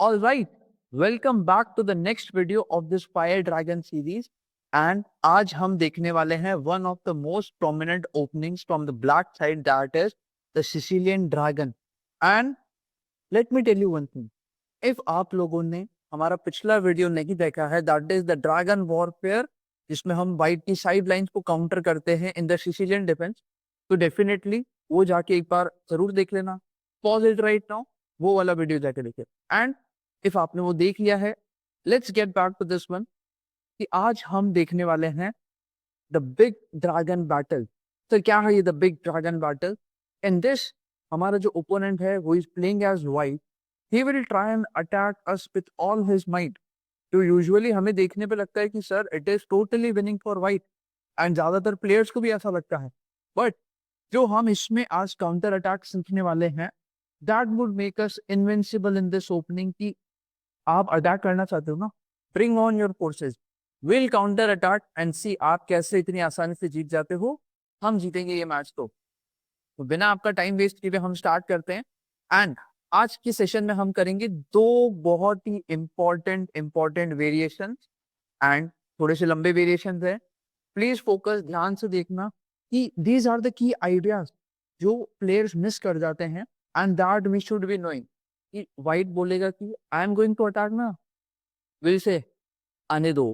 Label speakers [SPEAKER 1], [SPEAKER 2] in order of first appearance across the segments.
[SPEAKER 1] All right, welcome back to the next video of this Fire Dragon series. And आज हम देखने वाले हैं one of the most prominent openings from the black side, that is the Sicilian Dragon. And let me tell you one thing. If आप लोगों ने हमारा पिछला वीडियो नहीं देखा है, that is the Dragon Warfare, जिसमें हम वाइट की साइड लाइन्स को काउंटर करते हैं इन द सिसिलियन डिफेंस, तो डेफिनेटली वो जाके एक बार जरूर देख लेना. पॉज इट राइट नाउ, वो वाला वीडियो जाके देखिए. एंड इफ आपने वो देख लिया है, let's get back to this one कि आज हम देखने वाले हैं द बिग ड्रैगन बैटल. तो क्या है ये the big dragon battle? In this हमारा जो ओपोनेंट है वो is playing as white. He will try and attack us with all his might. तो यूजुअली हमें देखने पे लगता है कि sir it is totally winning for white, and ज्यादातर प्लेयर्स को भी ऐसा लगता है. बट जो हम इसमें आज काउंटर अटैक सीखने वाले हैं, that would make us invincible in this opening. की आप अटैक करना चाहते हो ना, bring on your forces, will counter attack and see आप कैसे इतनी आसानी से जीत जाते हो. हम जीतेंगे ये मैच. तो बिना आपका टाइम वेस्ट किए हम स्टार्ट करते हैं. एंड आज की सेशन में हम करेंगे दो बहुत ही इंपॉर्टेंट वेरिएशन, एंड थोड़े से लंबे वेरिएशन है. प्लीज फोकस, ध्यान से देखना कि these are the key ideas जो प्लेयर्स मिस कर जाते हैं, and that we should be knowing. कि वाइट बोलेगा कि I am going to attack ना, विल से आने दो.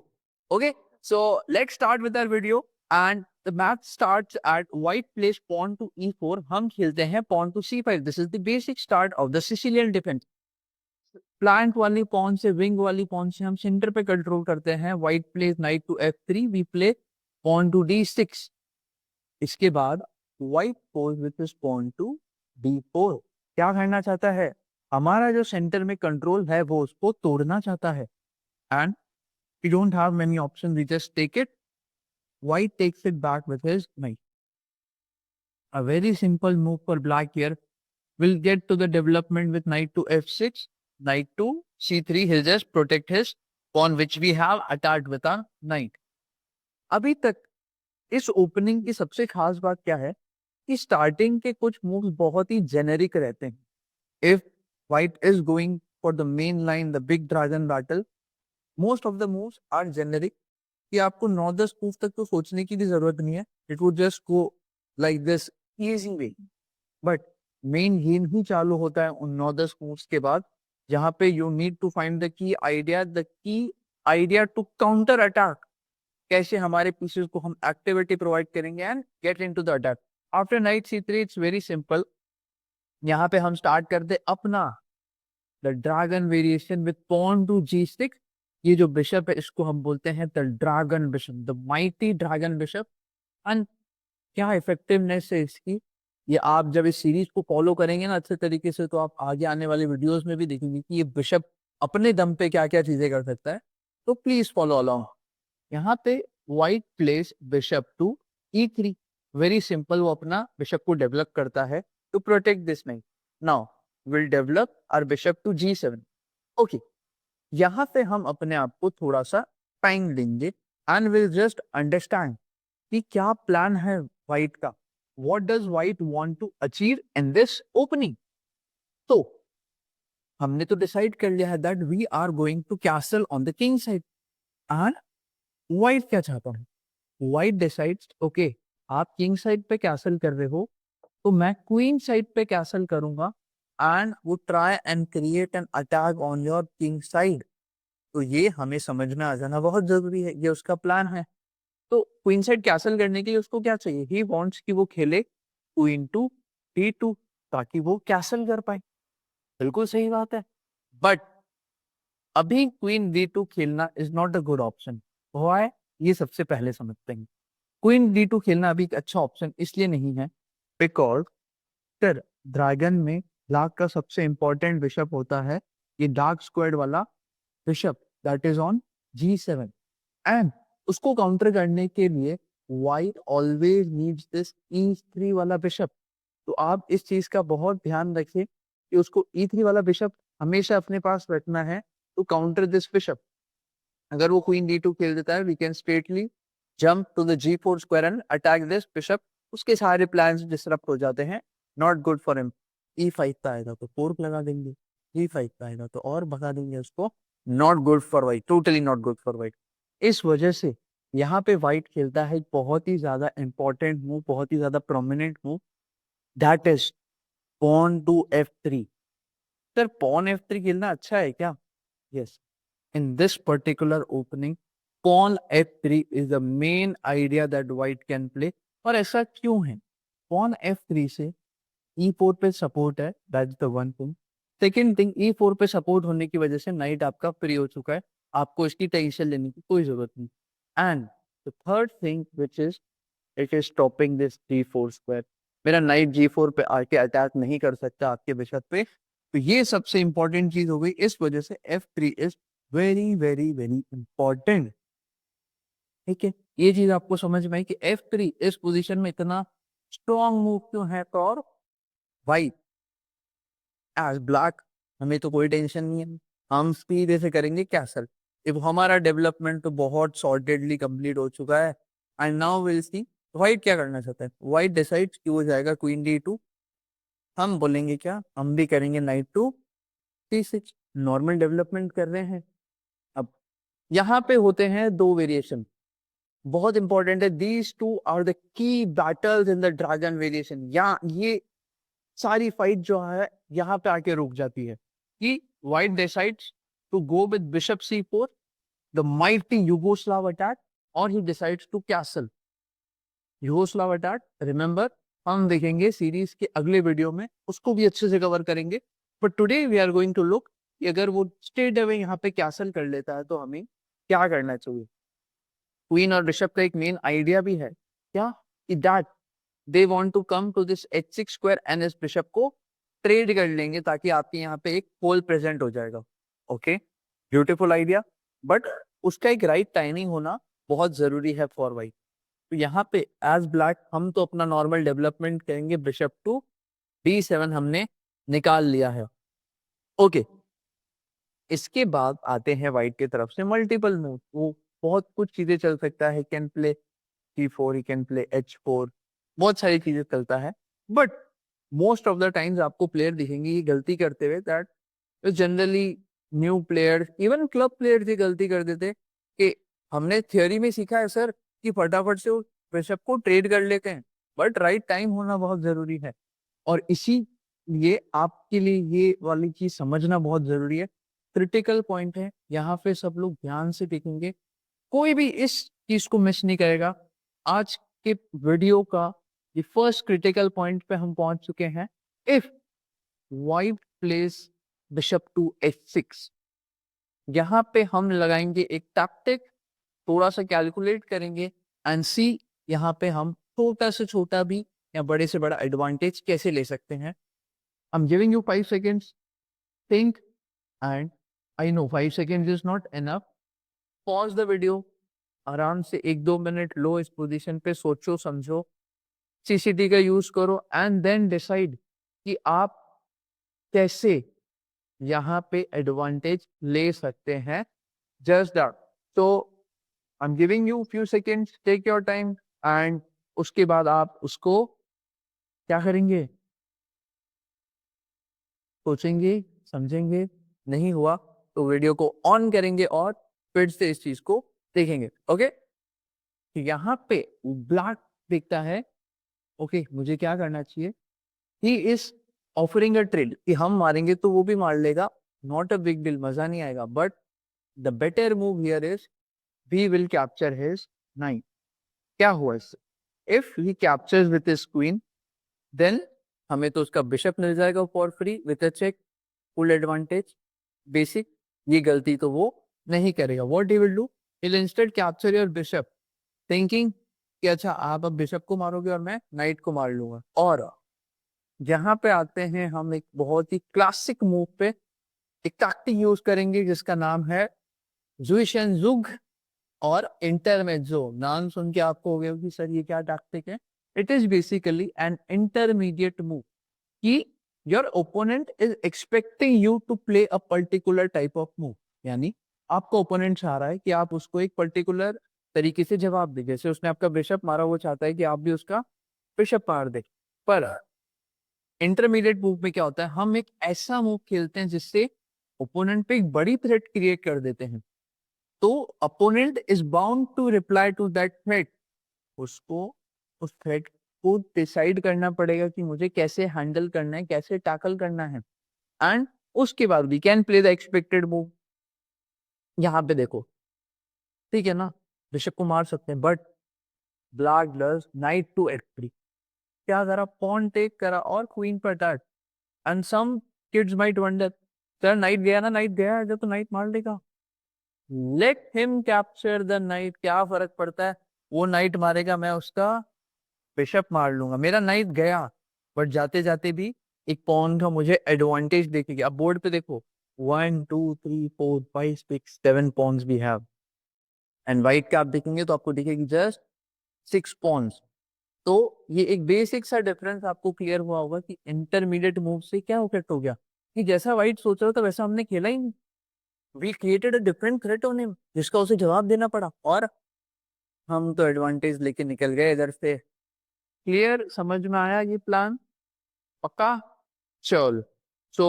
[SPEAKER 1] Okay, so let's start with our video. And the match starts at white places pawn to E4. हम खेलते हैं pawn to C5. This is the basic start of the Sicilian defence. प्लांट वाली पॉन से, विंग वाली pawn से हम centre पे कंट्रोल करते हैं. White places knight to F3, we play pawn to D6. इसके बाद white goes with his pawn to D4. क्या करना चाहता है? हमारा जो सेंटर में कंट्रोल है वो उसको तोड़ना चाहता है. And we don't have many option, we just take it. White takes it back with his knight. A very simple move for black here. Will get to the development with knight to F6, knight to C3. he'll just protect his pawn which we have attacked with our knight. अभी तक इस opening की सबसे खास बात क्या है कि स्टार्टिंग के कुछ मूव्स बहुत ही जेनेरिक रहते हैं. If white is going for the main line, the big dragon battle, most of the moves are generic. कि आपको 9-10 मूव तक तो सोचने की भी जरूरत नहीं है. It would just go like this easy way. But main game ही चालू होता है उन 9-10 मूव्स के बाद, जहां पे you need to find the key idea to counter attack. कैसे हमारे पीसेस को हम एक्टिविटी प्रोवाइड करेंगे and get into the attack. After knight C3 it's very simple. यहाँ पे हम स्टार्ट करते अपना the dragon variation with pawn to G6. ये जो बिशप है इसको हम बोलते हैं the dragon bishop, the mighty dragon bishop. And क्या इफेक्टिवनेस है इसकी, ये आप जब इस सीरीज को फॉलो करेंगे ना अच्छे तरीके से, तो आप आगे आने वाले वीडियोस में भी देखेंगे कि ये बिशप अपने दम पे क्या क्या चीजें कर सकता है. तो प्लीज फॉलो अलोंग. यहाँ पे white places bishop to E3. Very simple, वो अपना बिशप को डेवलप करता है to protect this knight. Now will develop our bishop to G7. Okay, यहाँ पे हम अपने आप को थोड़ा सा टाइम देंगे एंड विल जस्ट अंडरस्टैंड कि क्या प्लान है व्हाइट का. What does white want to achieve in this opening. तो हमने तो डिसाइड कर लिया है that we are going to castle on the king side. And white क्या चाहता है? व्हाइट डिसाइड्स, ओके आप किंग साइड पे कैसल कर रहे हो तो मैं क्वीन साइड पे कैसल करूंगा एंड वो try and create an attack on your king side. तो ये हमें समझ में आ जाना बहुत जरूरी है, ये उसका प्लान है. तो क्वीन साइड कैसल करने के लिए उसको क्या चाहिए? ही वांट्स कि वो खेले क्वीन टू D2 ताकि वो कैसल कर पाए. बिल्कुल सही बात है. बट अभी क्वीन D2 खेलना is not a good option. Why? ये सबसे पहले समझते हैं. क्वीन D2 खेलना अभी एक अच्छा ऑप्शन इसलिए नहीं है बिकॉज सर ड्रैगन में ब्लैक का सबसे इंपॉर्टेंट बिशप होता है ये डार्क स्क्वायर्ड वाला bishop, that is on G7. And उसको काउंटर करने के लिए white always needs this E3 वाला बिशप. तो आप इस चीज का बहुत ध्यान रखिए कि उसको E3 वाला बिशप हमेशा अपने पास रखना है टू काउंटर दिस बिशप. अगर वो क्वीन D2 खेल देता है, we can straightly jump to the G4 square and attack this bishop. उसके सारे प्लान्स डिसरप्ट हो जाते हैं. Not good for him. E5 पे आएगा तो फोर्क लगा देंगे. G5 का आएगा तो और भगा देंगे उसको। Not good for white, totally not good for white. इस वजह से यहाँ पे वाइट खेलता है एक बहुत ही ज्यादा इंपॉर्टेंट मूव, बहुत ही ज्यादा prominent move, that is pawn to F3। Sir pawn F3 खेलना अच्छा है क्या? Yes, in this particular opening pawn f3 is the main idea that white can play। और ऐसा क्यों है? pawn f3 से e4 पे सपोर्ट है, that's the one thing. Second thing, e4 पे सपोर्ट होने की वजह से नाइट आपका फ्री हो चुका है, आपको इसकी टेंशन लेने की कोई जरूरत नहीं। And the third thing which is it is stopping this g4 square. मेरा नाइट g4 पे आके अटैक नहीं कर सकता आपके बिशप पे, तो ये सबसे इंपॉर्टेंट चीज हो गई। इस वजह से f3 is very very very important. ठीक है, ये चीज आपको समझ में आई कि F3 इस पोजीशन में इतना स्ट्रॉन्ग मूव क्यों है फॉर वाइट। एज ब्लैक हमें तो कोई टेंशन नहीं है, हम सीधे से करेंगे कैसल। अब हमारा डेवलपमेंट तो बहुत सॉर्टेडली कंप्लीट हो चुका है। And now will see white क्या करना चाहता है। व्हाइट डिसाइड्स कि वो जाएगा क्वीन D2, हम बोलेंगे क्या, हम भी करेंगे knight to C6। Normal development कर रहे हैं। अब यहाँ पे होते हैं दो वेरिएशन, बहुत इंपॉर्टेंट है। These two are the key battles in the dragon variation. या ये सारी फाइट जो है यहाँ पे आके रुक जाती है कि white decides to go with bishop C4, the mighty Yugoslav attack, और he decides to castle Yugoslav attack. Remember, हम देखेंगे सीरीज के अगले वीडियो में, उसको भी अच्छे से कवर करेंगे। But today we are going to look कि अगर वो स्ट्रेट अवे यहाँ पे कैसल कर लेता है तो हमें क्या करना चाहिए। क्वीन और बिशप का एक मेन आइडिया भी है क्या, कि that they want to come to this H6 square and इस बिशप को ट्रेड कर लेंगे ताकि आपके यहाँ पे एक होल प्रेजेंट हो जाएगा। ओके, ब्यूटीफुल आइडिया, बट उसका एक राइट टाइमिंग होना बहुत जरूरी है फॉर वाइट। तो यहाँ पे एज ब्लैक हम तो अपना नॉर्मल डेवलपमेंट करेंगे, बिशप टू D7 हमने निकाल लिया है। ओके, इसके बाद आते हैं व्हाइट की तरफ से मल्टीपल मूव। वो बहुत कुछ चीजें चल सकता है, can play C4, he can play H4, बहुत सारी चीजें चलता है। But most of the times आपको प्लेयर दिखेंगे ये गलती करते हुए, that generally new player, even club player ये गलती कर देते कि हमने थियोरी में सीखा है सर कि फटाफट से बिशप को ट्रेड कर लेते हैं, बट राइट टाइम होना बहुत जरूरी है। और इसी लिए आपके लिए ये वाली चीज समझना बहुत जरूरी है, क्रिटिकल पॉइंट है। यहाँ पे सब लोग ध्यान से देखेंगे, कोई भी इस चीज को मिस नहीं करेगा। आज के वीडियो का ये फर्स्ट क्रिटिकल पॉइंट पे हम पहुंच चुके हैं। If white places bishop to H6, यहाँ पे हम लगाएंगे एक टैक्टिक, थोड़ा सा कैलकुलेट करेंगे एंड सी यहाँ पे हम छोटा से छोटा भी या बड़े से बड़ा एडवांटेज कैसे ले सकते हैं। आई am giving you 5 seconds, think, and I know 5 seconds is not enough। Pause the video, आराम से 1-2 मिनट लो, इस पोजीशन पे सोचो समझो, CCT का यूज करो एंड देन डिसाइड कि आप कैसे यहाँ पे एडवांटेज ले सकते हैं। Just that. तो I am giving you few seconds, take your time, and उसके बाद आप उसको क्या करेंगे, सोचेंगे, समझेंगे। नहीं हुआ तो वीडियो को ऑन करेंगे और फिर से इस चीज को देखेंगे। ओके, यहाँ पे ब्लैक देखता है, ओके मुझे क्या करना चाहिए, he is offering a trade कि हम मारेंगे तो वो भी मार लेगा, नॉट अ बिग डील, मजा नहीं आएगा। But the better move here is we will capture his knight. क्या हुआ इससे, if he captures with his queen, then हमें तो उसका बिशप मिल जाएगा for free with a check, full advantage, basic. ये गलती तो वो नहीं करेगा। What he will do, he will instead capture your bishop, thinking कि अच्छा आप अब बिशप को मारोगे और मैं नाइट को मार लूंगा। और यहाँ पे आते हैं हम एक बहुत ही क्लासिक मूव पे, एक टैक्टिक यूज करेंगे जिसका नाम है जुइशेनजुग और इंटरमेजो। नाम सुन के आपको हो गया कि सर ये क्या टैक्टिक है। It is basically an intermediate move कि your opponent is expecting you to play a particular type of move, यानी आपका ओपोनेंट चाह रहा है कि आप उसको एक पर्टिकुलर तरीके से जवाब दे। जैसे उसने आपका बिशप मारा, वो चाहता है कि आप भी उसका बिशप मार दे। पर इंटरमीडिएट मूव में क्या होता है, हम एक ऐसा मूव खेलते हैं जिससे ओपोनेंट पे एक बड़ी थ्रेट क्रिएट कर देते हैं, तो opponent is bound to reply to that threat. उसको उस थ्रेट को डिसाइड करना पड़ेगा कि मुझे कैसे हैंडल करना है, कैसे टैकल करना है, एंड उसके बाद we can play the expected move. यहाँ पे देखो, ठीक है ना, बिशप को मार सकते हैं, but black does knight to F3। क्या करा, पॉन टेक करा और क्वीन पर attack. And some kids might wonder, sir knight गया ना, नाइट गया जब तो नाइट मार लेगा, let him capture the knight, क्या फर्क पड़ता है, वो नाइट मारेगा, मैं उसका बिशप मार लूंगा, मेरा नाइट गया, बट जाते जाते भी एक पॉन का मुझे एडवांटेज देखेगी। अब बोर्ड पे देखो, 1 2 3 4 5 6 7 पॉन्स भी हैव, एंड वाइट का आप देखेंगे तो आपको दिखेगी जस्ट 6 पॉन्स। तो ये एक बेसिक सा डिफरेंस आपको क्लियर हुआ होगा कि इंटरमीडिएट मूव से क्या इफेक्ट हो गया, कि जैसा वाइट सोच रहा था वैसा हमने खेला ही नहीं, we created a different threat on him जिसका उसे जवाब देना पड़ा, और हम तो एडवांटेज लेके निकल गए इधर से। क्लियर, समझ में आया ये प्लान, पक्का? चल, so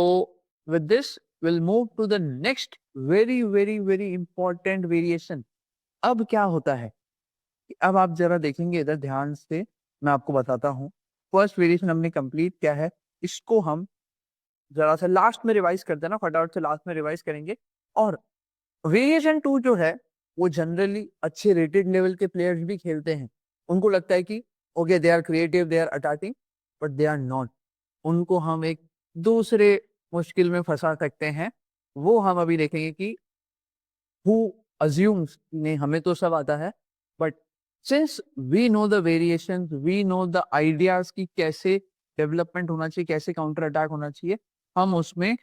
[SPEAKER 1] with this will move to the next very very very important variation. अब क्या होता है, अब आप जरा देखेंगे इधर ध्यान से, मैं आपको बताता हूँ। फर्स्ट वेरिएशन हमने कंप्लीट किया है, इसको हम जरा सा लास्ट में रिवाइज करते हैं ना, फटाफट से लास्ट में रिवाइज करेंगे। और वेरिएशन 2 जो है वो जनरली अच्छे रेटेड लेवल के प्लेयर्स भी खेलते हैं। उनको लगता है कि okay they are creative, they are attacking, but they are not. उनको हम एक दूसरे मुश्किल में फंसा सकते हैं, वो हम अभी देखेंगे कि who assumes नहीं हमें तो सब आता है, but since we know the variations, we know the ideas कि कैसे डेवलपमेंट होना चाहिए, कैसे काउंटर अटैक होना चाहिए, हम उसमें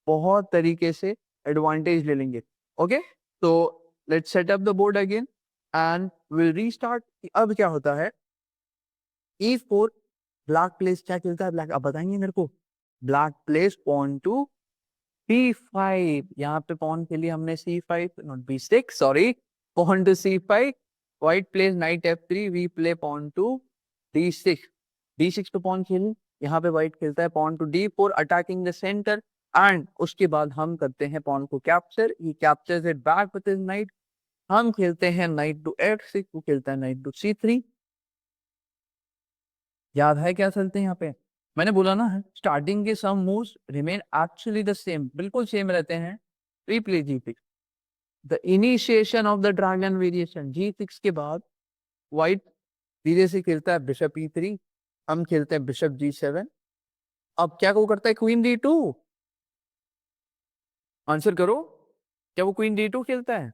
[SPEAKER 1] बहुत तरीके से एडवांटेज ले लेंगे। ओके, तो let's set up the board again and will restart. अब क्या होता है, E4, ब्लैक प्लेस क्या खेलता है, ब्लैक अब बताएंगे मेरे को। Black place pawn to B5, यहाँ पे पॉन के लिए हमने C5 not B6 sorry, pawn to C5, white places knight F3, we play pawn to D6, D6 पे पॉन खेलें, यहाँ पे व्हाइट खेलता है pawn to D4 attacking the centre, and उसके बाद हम करते हैं पॉन को capture, he captures it back with his knight, हम खेलते हैं नाइट टू F6, वो खेलता है नाइट टू C3। याद है क्या चलते हैं यहाँ पे, मैंने बोला ना स्टार्टिंग के some moves remain actually the same, बिल्कुल सेम रहते हैं। Play G6, the initiation of the dragon variation, G6 के बाद व्हाइट धीरे से खेलता है बिशप E3, हम खेलते हैं बिशप G7। अब क्या को करता है, क्वीन D2, आंसर करो, क्या वो क्वीन D2 खेलता है?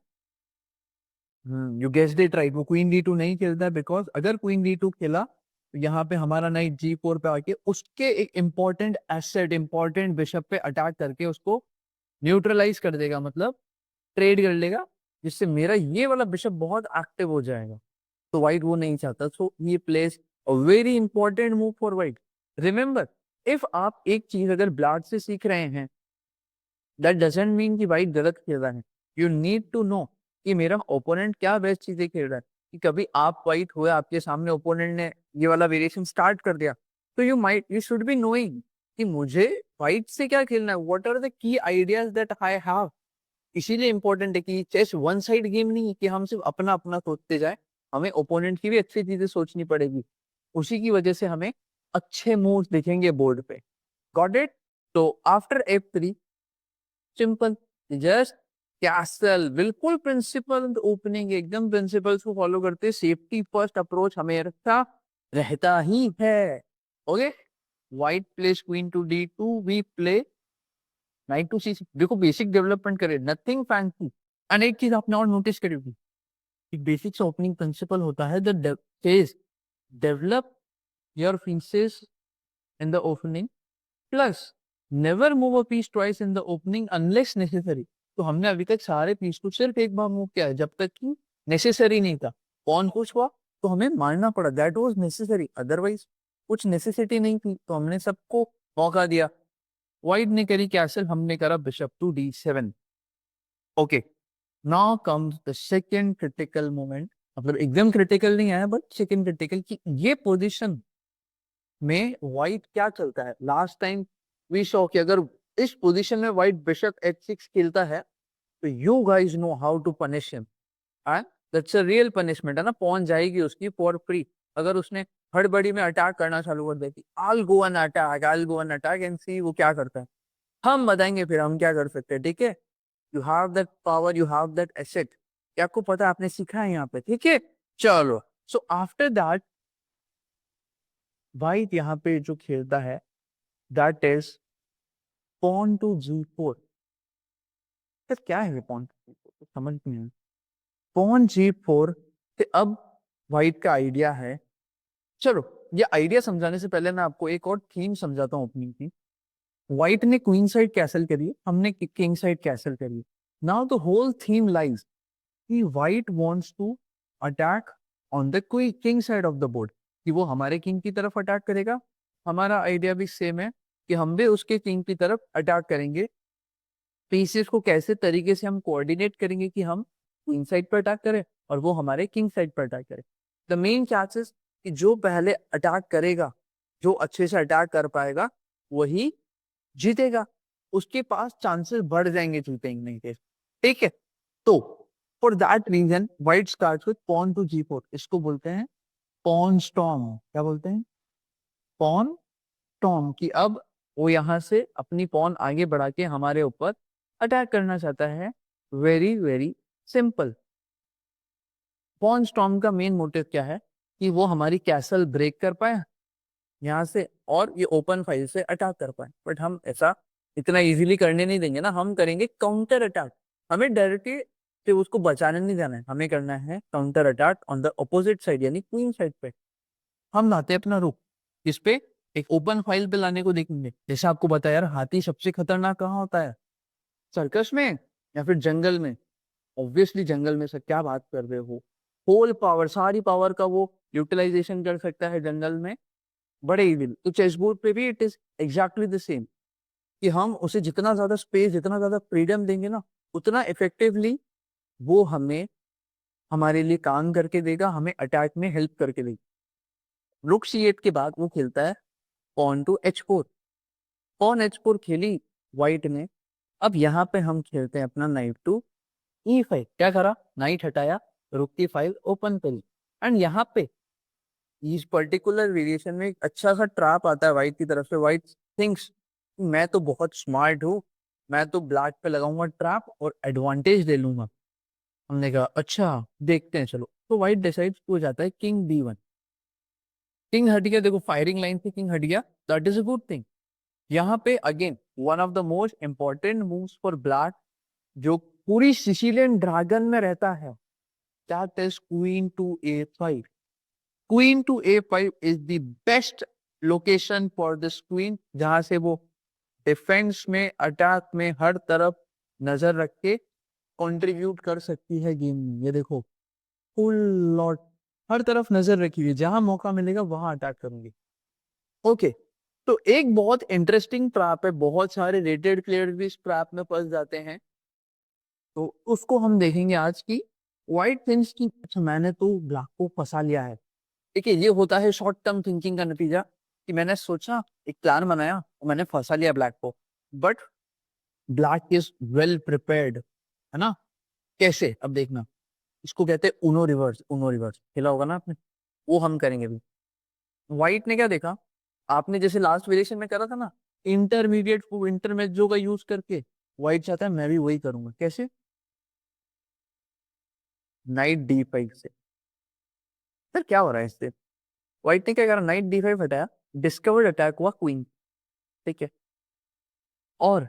[SPEAKER 1] यू गेस्ड इट राइट, वो क्वीन D2 नहीं खेलता है, बिकॉज अगर क्वीन D2 खेला तो यहाँ पे हमारा नाइट G4 पे आके उसके एक इंपॉर्टेंट एसेट, इंपॉर्टेंट बिशप पे अटैक करके उसको न्यूट्रलाइज कर देगा, मतलब ट्रेड कर लेगा, जिससे मेरा ये वाला बिशप बहुत एक्टिव हो जाएगा। तो व्हाइट वो नहीं चाहता, सो ये place a very important move for white. Remember, if आप एक चीज अगर ब्लैक से सीख रहे हैं, दैट डजंट मीन कि व्हाइट गलत खेल रहा है। यू नीड टू नो कि मेरा ओपोनेंट क्या बेस्ट चीजें खेल रहा है। कि कभी आप व्हाइट हुए, आपके सामने ओपोनेंट ने ये वाला वेरिएशन स्टार्ट कर दिया, तो यू शुड बी नोइंग कि मुझे व्हाइट से क्या खेलना है, what are the key ideas that I have. इसीलिए इंपॉर्टेंट है कि चेस वन साइड गेम नहीं है कि हम सिर्फ अपना अपना सोचते जाए, हमें ओपोनेंट की भी अच्छी चीजें सोचनी पड़ेगी। उसी की वजह से हमें अच्छे मूव्स दिखेंगे बोर्ड पे। Got it? तो after F3, simple, just castle, बिल्कुल प्रिंसिपल ओपनिंग, एकदम प्रिंसिपल्स को फॉलो करते, सेफ्टी फर्स्ट अप्रोच हमेशा रहता ही है। Okay, white places queen to D2, we play knight to C6। देखो बेसिक डेवलपमेंट करे, नथिंग फैंसी। एंड एक चीज आपने और नोटिस करी होगी, बेसिक से ओपनिंग प्रिंसिपल होता है the first develop your pieces in the opening, plus never move a piece twice in the opening unless necessary. तो हमने अभी तक सारे पीस को सिर्फ एक बार मूव किया है जब तक कि नेसेसरी नहीं था। कौन कुछ हुआ तो हमें मारना पड़ा, दैट वाज नेसेसरी, अदरवाइज कुछ नेसेसिटी नहीं थी, तो हमने सबको मौका दिया। व्हाइट ने करी कैसल, हमने करा bishop to D7। Okay, now comes the second critical moment, मतलब एकदम क्रिटिकल नहीं आया बट सेकंड क्रिटिकल, कि ये पोजीशन में व्हाइट क्या चलता है, लास्ट टाइम वी शो कि अगर इस पोजीशन में व्हाइट बेशक h6 खेलता है तो you guys know how to punish him, and that's a real punishment है ना, पॉन जाएगी उसकी फॉर फ्री। अगर उसने हड़बड़ी में अटैक करना चालू कर देती, I go an attack, I go an attack and see वो क्या करता है, हम बताएंगे फिर हम क्या कर सकते हैं, ठीक है। You have that power, you have that asset, क्या आपको पता है, आपने सीखा है यहाँ पे, ठीक है। चलो, सो आफ्टर दैट व्हाइट यहाँ पे जो खेलता है that is pawn to g4। Sir क्या है पॉन टू g4, समझ नहीं आया। पॉन g4 से अब व्हाइट का आइडिया है, चलो ये आइडिया समझाने से पहले मैं आपको एक और थीम समझाता हूँ ओपनिंग की। व्हाइट ने क्वीन साइड कैसल करी, हमने किंग साइड कैसल करी। Now the whole theme lies कि white wants to attack on the king side of the board, कि वो हमारे किंग की तरफ अटैक करेगा। हमारा आइडिया भी सेम है कि हम भी उसके किंग की तरफ अटैक करेंगे। पीसेस को कैसे तरीके से हम कोऑर्डिनेट करेंगे कि हम क्वीन साइड पर अटैक करें और वो हमारे किंग साइड पर अटैक करें। द मेन चांसेस कि जो पहले अटैक करेगा, जो अच्छे से अटैक कर पाएगा वही जीतेगा, उसके पास चांसेस बढ़ जाएंगे जीतेंगे के, ठीक है। तो for that reason white starts with pawn to g4, इसको बोलते हैं पॉन स्टॉर्म। क्या बोलते हैं, पॉन स्टॉर्म, कि अब वो यहाँ से अपनी पॉन आगे बढ़ा के हमारे ऊपर अटैक करना चाहता है। Very very simple. Pawn storm का मेन मोटिव क्या है कि वो हमारी कैसल ब्रेक कर पाए यहाँ से और ये ओपन फाइल से अटैक कर पाए, बट हम ऐसा इतना इजीली करने नहीं देंगे ना, हम करेंगे काउंटर अटैक। हमें डायरेक्टली से उसको बचाने नहीं जाना है, हमें करना है counter attack on the opposite side यानी क्वीन साइड पे। हम लाते हैं अपना रुख इस पे, एक ओपन फाइल पे लाने को देखेंगे। जैसे आपको बताया यार, हाथी सबसे खतरनाक कहाँ होता है, सर्कस में या फिर जंगल में। ऑब्वियसली जंगल में, सर क्या बात कर रहे हो, होल पावर, सारी पावर का वो यूटिलाइजेशन कर सकता है जंगल में, बड़े इविल। तो चेसबोर्ड पे भी it is exactly the same, कि हम उसे जितना ज्यादा स्पेस, जितना ज्यादा फ्रीडम देंगे ना, उतना इफेक्टिवली वो हमें हमारे लिए काम करके देगा, हमें अटैक में हेल्प करके देगा। रुक c8 के बाद वो खेलता है pawn to h4। Pawn h4 खेली व्हाइट ने, अब यहाँ पे हम खेलते हैं अपना नाइट टू e5। क्या करा, नाइट हटाया, रुक की फाइल ओपन करी, एंड यहाँ पे इस पर्टिकुलर वेरिएशन में एक अच्छा सा ट्रैप आता है व्हाइट की तरफ से। व्हाइट थिंक्स मैं तो बहुत स्मार्ट हूँ, मैं तो ब्लैक पे लगाऊंगा ट्रैप और एडवांटेज ले लूंगा। हमने कहा अच्छा देखते हैं चलो, तो व्हाइट डिसाइड हो जाता है किंग d1। किंग हट गया, देखो फायरिंग लाइन से किंग हट गया, that is a good thing. यहाँ पे again one of the most important moves for black, जो पूरी सिसिलियन ड्रैगन में रहता है, that is queen to a5। Queen to a5 is the best location for this queen, जहां से वो डिफेंस में, अटैक में, हर तरफ नजर रख के कंट्रीब्यूट कर सकती है गेम में। ये देखो फुल लॉट, हर तरफ नजर रखी हुई है, जहां मौका मिलेगा वहां अटैक करूंगी। ओके, तो एक बहुत इंटरेस्टिंग ट्रैप है, बहुत सारे रेटेड प्लेयर्स भी इस ट्रैप में फंस जाते हैं, तो उसको हम देखेंगे आज की। व्हाइट थिंग्स की अच्छा मैंने तो ब्लैक को फंसा लिया है, देखिए ये होता है शॉर्ट टर्म थिंकिंग का नतीजा, कि मैंने सोचा, एक प्लान बनाया और मैंने फंसा लिया ब्लैक को। But black is well prepared, है ना। कैसे, अब देखना, इसको कहते हैं उनो रिवर्स। उनो रिवर्स खेला होगा ना आपने, वो हम करेंगे भी। व्हाइट ने क्या देखा, आपने जैसे लास्ट वेरिएशन में करा था ना, इंटरमीडिएट को इंटरमेजो का यूज करके, व्हाइट चाहता है मैं भी वही करूंगा। कैसे, नाइट d5 से। सर क्या हो रहा है इससे, व्हाइट ने क्या करा, नाइट d5 हटाया, डिस्कवर्ड अटैक हुआ क्वीन, ठीक है। और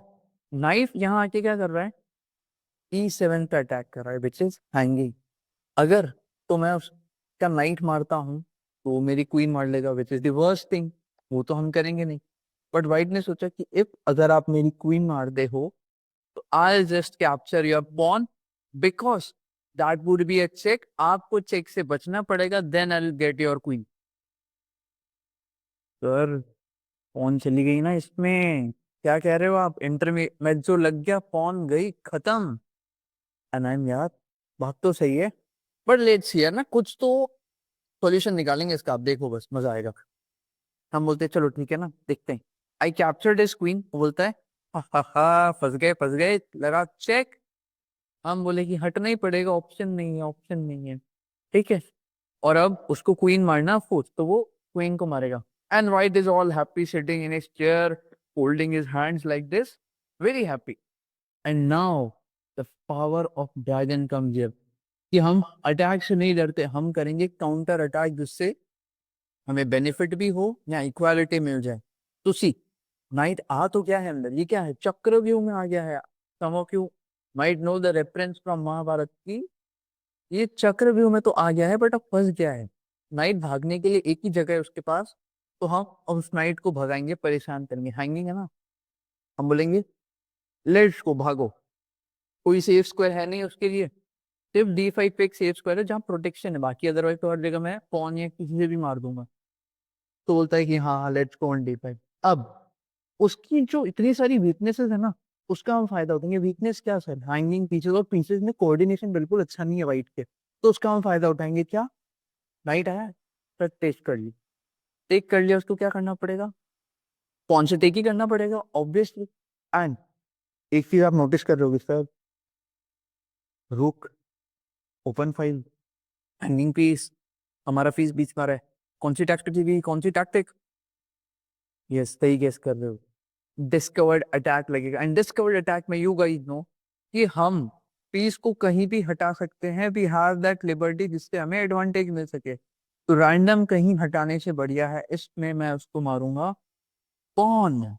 [SPEAKER 1] नाइफ यहाँ आके क्या कर रहा है, e7 पे अटैक कर रहा है, विच इज हैंगिंग। अगर तो मैं उसका नाइट मारता हूँ तो मेरी क्वीन मार लेगा, which is the worst thing, वो तो हम करेंगे नहीं। बट व्हाइट ने सोचा कि इफ अगर आप मेरी क्वीन मार दे हो तो I just capture your pawn, because that would be a check, आपको चेक से बचना पड़ेगा, then I will get your queen. Sir pawn चली गई ना इसमें, क्या कह रहे हो आप, इंटरमीडिएट जो लग गया, पॉन गई खत्म। एनआईएम यार, बात तो सही है, बट लेट्स सी, है ना, कुछ तो सॉल्यूशन निकालेंगे इसका, आप देखो बस मजा आएगा। हम बोलते हैं चलो ठीक है ना, देखते हैं। आई कैप्चर्ड हिज क्वीन, वो बोलता है फंस गए फंस गए, लगा चेक। हम बोले कि हटना ही पड़ेगा, ऑप्शन नहीं है, ऑप्शन नहीं है, ठीक है। और अब उसको क्वीन मारना फोर्थ, तो वो क्वीन को मारेगा। And right is all happy sitting in his chair, holding his hands like this, very happy. And now the power of dragon comes here, कि हम अटैक से नहीं डरते, हम करेंगे काउंटर अटैक, जिससे हमें बेनिफिट भी हो या इक्वालिटी मिल जाए। तो सी, नाइट आ तो क्या है अंदर, ये क्या है, चक्रव्यूह में आ गया है। Some of you might know the reference from Mahabharata की, ये चक्रव्यूह में तो आ गया है, बट अब फंस गया है। नाइट भागने के लिए एक ही जगह है उसके पास, तो हम अब उस नाइट को भगाएंगे, परेशान करेंगे, हैंगिंग है ना, हम बोलेंगे लेट्स को भागो। कोई सेफ स्क्वायर है नहीं उसके लिए, सिर्फ D5 पे एक सेफ स्क्वायर है जहाँ प्रोटेक्शन है, बाकी अदरवाइज तो हर जगह मैं पॉन या किसी से भी मार दूंगा। तो बोलता है कि हाँ लेट्स गो ऑन D5। अब उसकी जो इतनी सारी वीकनेसेस है ना, उसका हम फायदा उठाएंगे। वीकनेस क्या सर, हैंगिंग पीसेस, और पीसेस में कोऑर्डिनेशन बिल्कुल अच्छा नहीं है वाइट के, तो उसका हम फायदा उठाएंगे। क्या, नाइट आया सर, टेस्ट कर ली, टेक कर लिया, उसको क्या करना पड़ेगा, कौन से टेक ही करना पड़ेगा ऑब्वियसली। एंड एक चीज आप नोटिस कर रहे होगे सर, रुक, ओपन फाइल, हैंगिंग पीस, हमारा फीस बीच में आ रहा है, कौन सी टैक्टिक थी, कौन सी टैक्टिक, यस सही गेस कर रहे हो, डिस्कवर्ड अटैक लगेगा। एंड डिस्कवर्ड अटैक में यू गाइस नो कि हम पीस को कहीं भी हटा सकते हैं, वी हैव दैट लिबर्टी, जिससे हमें एडवांटेज मिल सके। तो रैंडम कहीं हटाने से बढ़िया है इसमें मैं उसको मारूंगा पॉन,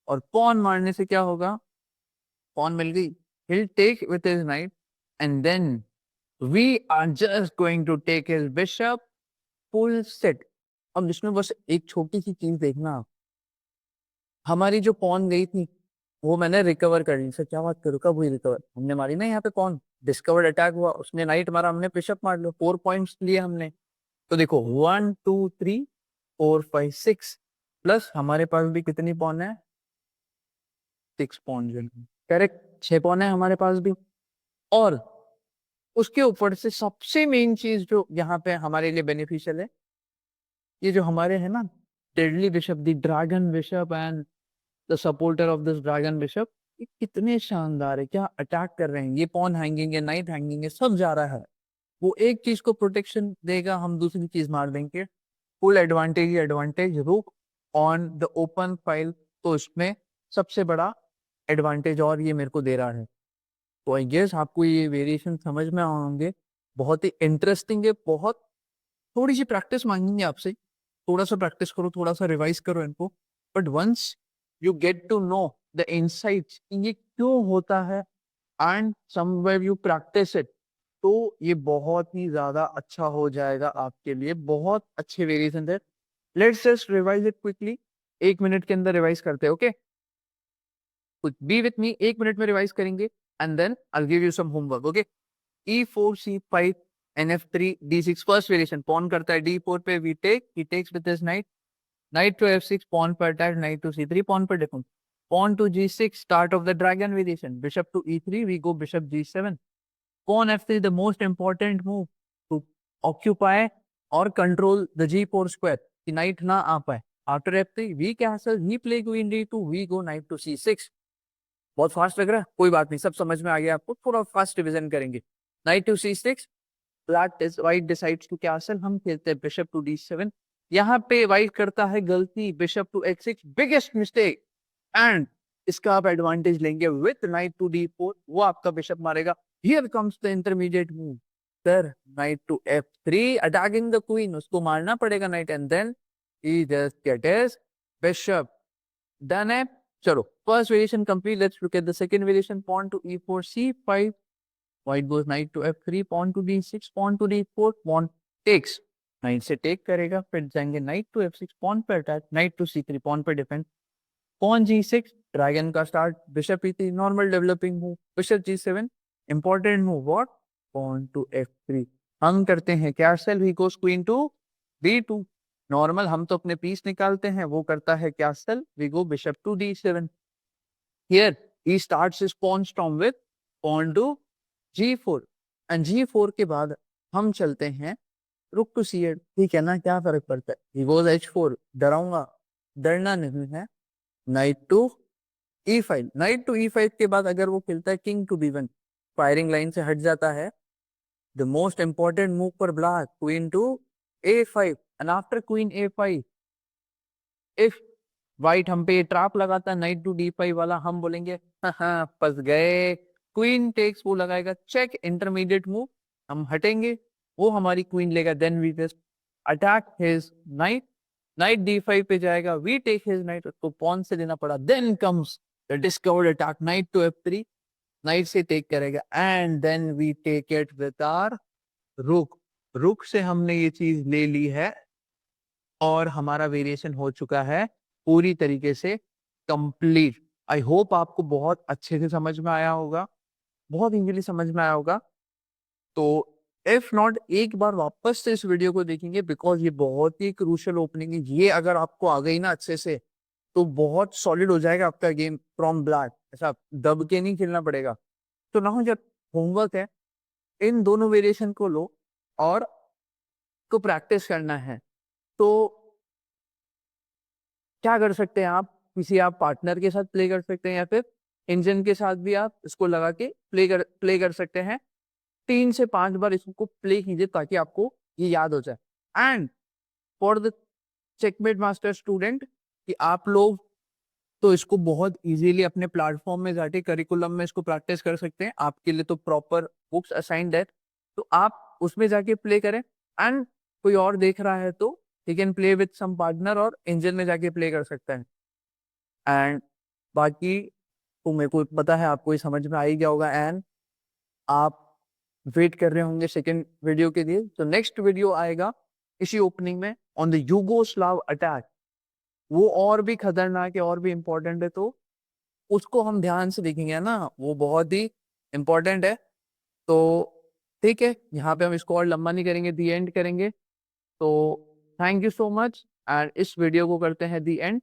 [SPEAKER 1] और पॉन मारने से क्या होगा, पॉन मिल गई, he'll take with his knight, and then we are just going to take his bishop, full set। अब इसमें बस एक छोटी सी चीज देखना आप, हमारी जो पॉन गई थी वो मैंने रिकवर कर ली। सर क्या बात करूँ, कब हुई रिकवर, हमने मारी ना यहाँ पे पॉन, डिस्कवर्ड अटैक हुआ, उसने नाइट मारा, हमने बिशप मार लो, 4 पॉइंट्स लिए हमने। तो देखो 1 2 3 4 5 6, प्लस हमारे पास भी कितनी पॉन है, 6 पॉन, करेक्ट, 6 पॉन है हमारे पास भी। और उसके ऊपर से सबसे मेन चीज जो यहाँ पे हमारे लिए बेनिफिशियल है, ये जो हमारे है ना deadly bishop, the dragon bishop and the supporter of this dragon bishop, ये कितने शानदार है, क्या अटैक कर रहे हैं, ये पॉन हैंगिंग है, नाइट हैंगिंग है, सब जा रहा है। वो एक चीज को प्रोटेक्शन देगा, हम दूसरी चीज मार देंगे, फुल एडवांटेज ही एडवांटेज, रुक ऑन द ओपन फाइल। तो इसमें सबसे बड़ा एडवांटेज और ये मेरे को दे रहा है। तो आई गेस आपको ये वेरिएशन समझ में आएंगे, बहुत ही इंटरेस्टिंग है, बहुत थोड़ी सी प्रैक्टिस मांगेंगे आपसे, थोड़ा सा प्रैक्टिस करो, थोड़ा सा रिवाइज करो इनको, but once you get to know the insights ये क्यों होता है, and somewhere you practice it, तो ये बहुत ही ज्यादा अच्छा हो जाएगा आपके लिए, बहुत अच्छे वेरिएशन है। Let's just revise it quickly, 1 minute के अंदर रिवाइज करते हैं, okay, be with me, 1 minute में रिवाइज करेंगे, and then I give you some homework, okay. E4 C5 NF3 D6, first variation, pawn करता है D4 पे, we take, he takes with his knight, knight to F6, pawn पर attack, knight to C3, pawn पर defence, pawn to G6, start of the dragon variation, bishop to E3, we go bishop G7, pawn F3, the most important move to occupy और control the G4 square, कि knight ना आ पाए। After F3 we castle, he play queen D2, we go knight to C6। बहुत fast लग रहा है, कोई बात नहीं, सब समझ में आ गया आपको, थोड़ा फास्ट रिविजन करेंगे। Knight to C6, white decides to castle, हम खेलते हैं बिशप टू D7, यहाँ पे व्हाइट करता है गलती, bishop to H6, biggest mistake, and इसका आप एडवांटेज लेंगे विथ नाइट टू D4, वो आपका बिशप मारेगा। Here comes the intermediate move, sir knight to F3, attacking the queen, उसको मारना पड़ेगा knight, and then he just get his bishop, done है। चलो first variation complete, let's look at the second variation, pawn to E4 C5, white goes knight to F3, pawn to D6, pawn to D4, pawn takes, knight से take करेगा, फिर जाएंगे knight to F6, pawn पे attack, knight to C3, pawn पे defence, pawn G6, dragon का start, bishop E3, normal developing move, bishop G7, important move, what, pawn to F3, हम करते हैं castle, he goes queen to D2, normal, हम तो अपने piece निकालते हैं, वो करता है castle, we go bishop to D7, here he starts his pawn storm with pawn to G4, and G4 के बाद हम चलते हैं रुक टू सी इट, ठीक है ना, क्या फर्क पड़ता है। ही गोज H4, डराऊंगा, डरना नहीं है। Night to E5, night to E5 के बाद अगर वो खेलता है king to B1, firing line से हट जाता है। The most important move for black, queen to A5, and after queen A5 if white हम पे ट्रैप लगाता है नाइट टू D5 वाला, हम बोलेंगे हाँ फंस गए। क्वीन टेक्स, वो लगाएगा चेक, इंटरमीडिएट मूव, हम हटेंगे, वो हमारी क्वीन लेगा, then we just attack his knight. Knight D5 पे जाएगा, वी टेक हिज नाइट, तो पॉन से लेना पड़ा। Then comes the discovered attack, knight to F3, knight से टेक करेगा, and then we take it with our rook. Rook से हमने ये चीज ले ली है और हमारा वेरिएशन हो चुका है पूरी तरीके से कंप्लीट। आई होप आपको बहुत अच्छे से समझ में आया होगा, बहुत इजीली समझ में आया होगा। तो इफ नॉट, एक बार वापस से इस वीडियो को देखेंगे, बिकॉज ये बहुत ही क्रूशियल ओपनिंग है। ये अगर आपको आ गई ना अच्छे से, तो बहुत सॉलिड हो जाएगा आपका गेम फ्रॉम ब्लैक। ऐसा दब के नहीं खेलना पड़ेगा। तो ना, जब होमवर्क है, इन दोनों वेरिएशन को लो और को प्रैक्टिस करना है। तो क्या कर सकते हैं आप, किसी आप पार्टनर के साथ प्ले कर सकते हैं, या फिर इंजन के साथ भी आप इसको लगा के प्ले कर सकते हैं। 3 से 5 बार इसको प्ले कीजिए ताकि आपको ये याद हो जाए। And for the checkmate master student, कि आप लोग तो इसको बहुत इजीली अपने प्लेटफॉर्म में जाके करिकुलम में इसको प्रैक्टिस कर सकते हैं। आपके लिए तो प्रॉपर बुक्स असाइंड है, तो आप उसमें जाके प्ले करें। एंड कोई और देख रहा है तो he can play with some partner, और इंजन में जाके प्ले कर सकता है। एंड बाकी तो मेरे को पता है आपको ये समझ में आ ही गया होगा, एंड आप वेट कर रहे होंगे सेकेंड वीडियो के लिए। तो नेक्स्ट वीडियो आएगा इसी ओपनिंग में ऑन द यूगोस्लाव अटैक। वो और भी खतरनाक है और भी इंपॉर्टेंट है, तो उसको हम ध्यान से देखेंगे ना, वो बहुत ही इंपॉर्टेंट है। तो ठीक है, यहाँ पे हम इसको और लंबा नहीं करेंगे, दी एंड करेंगे। तो thank you so much, and इस वीडियो को करते हैं दी एंड।